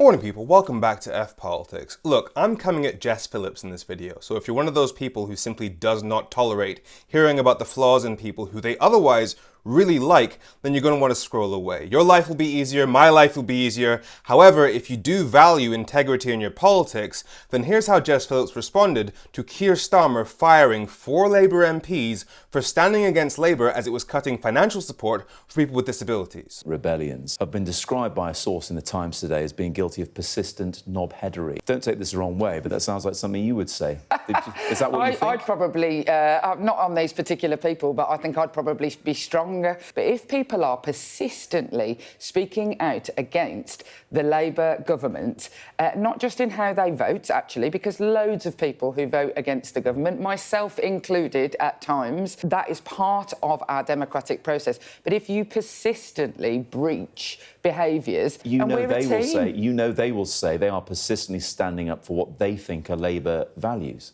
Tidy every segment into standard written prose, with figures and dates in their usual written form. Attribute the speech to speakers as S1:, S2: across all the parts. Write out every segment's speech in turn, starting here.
S1: Morning people, welcome back to F Politics. Look, I'm coming at Jess Phillips in this video, so if you're one of those people who simply does not tolerate hearing about the flaws in people who they otherwise really like, then you're going to want to scroll away. Your life will be easier, my life will be easier. However, if you do value integrity in your politics, then here's how Jess Phillips responded to Keir Starmer firing 4 Labour MPs for standing against Labour as it was cutting financial support for people with disabilities.
S2: Rebellions have been described by a source in the Times today as being guilty of persistent knobheadery. Don't take this the wrong way, but that sounds like something you would say. Is that what you think?
S3: I'd probably, not on these particular people, but I think I'd probably be stronger. But if people are persistently speaking out against the Labour government, not just in how they vote, actually, because loads of people who vote against the government, myself included at times, that is part of our democratic process. But if you persistently breach behaviours,
S2: they will say they are persistently standing up for what they think are Labour values.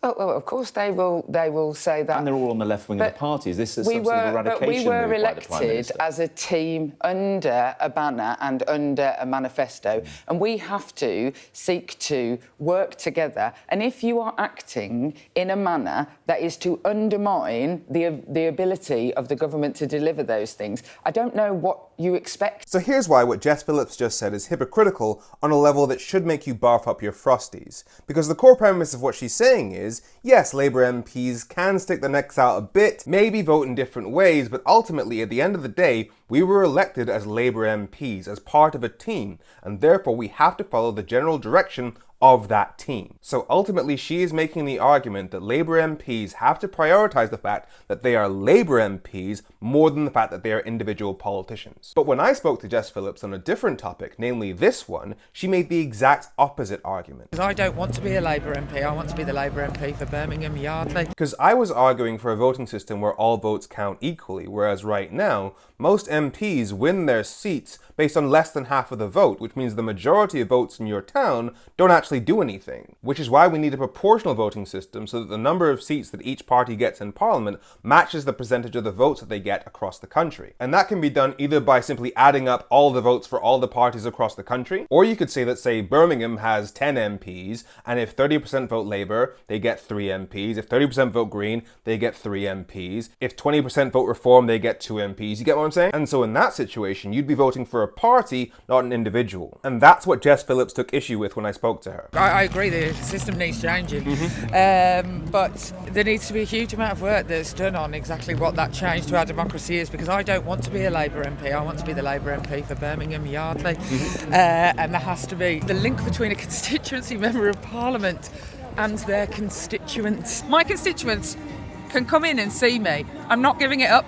S3: Well, of course they will say that.
S2: And they're all on the left wing of the party. Is this some sort of eradication?
S3: But we were
S2: move by the Prime
S3: elected
S2: Minister?
S3: as a team under a banner and under a manifesto, and we have to seek to work together. And if you are acting in a manner that is to undermine the ability of the government to deliver those things, I don't know what you expect.
S1: So here's why what Jess Phillips just said is hypocritical on a level that should make you barf up your frosties. Because the core premise of what she's saying is, yes, Labour MPs can stick their necks out a bit, maybe vote in different ways, but ultimately, at the end of the day, we were elected as Labour MPs, as part of a team, and therefore we have to follow the general direction of that team. So ultimately, she is making the argument that Labour MPs have to prioritise the fact that they are Labour MPs more than the fact that they are individual politicians. But when I spoke to Jess Phillips on a different topic, namely this one, she made the exact opposite argument.
S4: Because I don't want to be a Labour MP, I want to be the Labour MP for Birmingham Yardley.
S1: Because I was arguing for a voting system where all votes count equally, whereas right now, most MPs win their seats based on less than half of the vote, which means the majority of votes in your town don't actually do anything. Which is why we need a proportional voting system so that the number of seats that each party gets in Parliament matches the percentage of the votes that they get across the country. And that can be done either by simply adding up all the votes for all the parties across the country, or you could say that, say, Birmingham has 10 MPs, and if 30% vote Labour, they get 3 MPs. If 30% vote Green, they get 3 MPs. If 20% vote Reform, they get 2 MPs. You get what I'm saying? And so in that situation, you'd be voting for a party, not an individual. And that's what Jess Phillips took issue with when I spoke to her.
S4: I agree, the system needs changing, but there needs to be a huge amount of work that's done on exactly what that change to our democracy is, because I don't want to be a Labour MP, I want to be the Labour MP for Birmingham Yardley, and there has to be the link between a constituency member of Parliament and their constituents. My constituents can come in and see me. I'm not giving it up.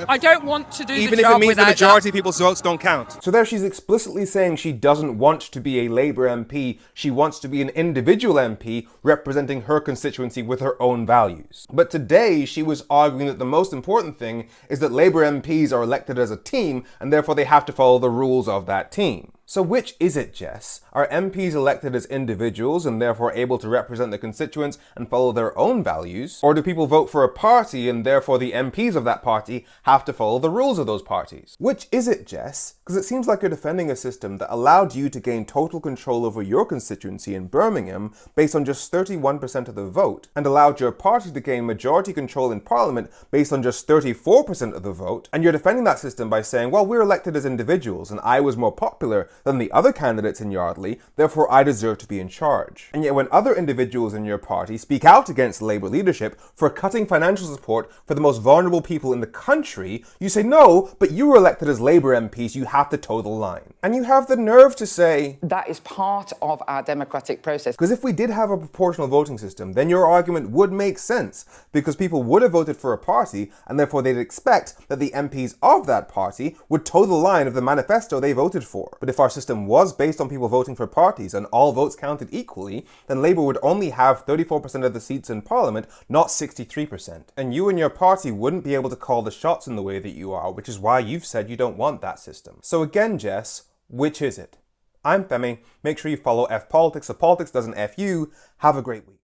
S4: I don't want to do the job without that.
S1: Even if it means the majority of people's votes don't count. So there she's explicitly saying she doesn't want to be a Labour MP, she wants to be an individual MP representing her constituency with her own values. But today she was arguing that the most important thing is that Labour MPs are elected as a team and therefore they have to follow the rules of that team. So which is it, Jess? Are MPs elected as individuals and therefore able to represent the constituents and follow their own values? Or do people vote for a party and therefore the MPs of that party have to follow the rules of those parties? Which is it, Jess? Because it seems like you're defending a system that allowed you to gain total control over your constituency in Birmingham based on just 31% of the vote, and allowed your party to gain majority control in Parliament based on just 34% of the vote, and you're defending that system by saying, well, we're elected as individuals and I was more popular than the other candidates in Yardley, therefore I deserve to be in charge. And yet when other individuals in your party speak out against Labour leadership for cutting financial support for the most vulnerable people in the country, you say, no, but you were elected as Labour MPs, you have to toe the line. And you have the nerve to say,
S3: that is part of our democratic process.
S1: Because if we did have a proportional voting system, then your argument would make sense, because people would have voted for a party, and therefore they'd expect that the MPs of that party would toe the line of the manifesto they voted for. But if our system was based on people voting for parties and all votes counted equally, then Labour would only have 34% of the seats in Parliament, not 63%. And you and your party wouldn't be able to call the shots in the way that you are, which is why you've said you don't want that system. So again, Jess, which is it? I'm Femi. Make sure you follow F Politics so politics doesn't F you. Have a great week.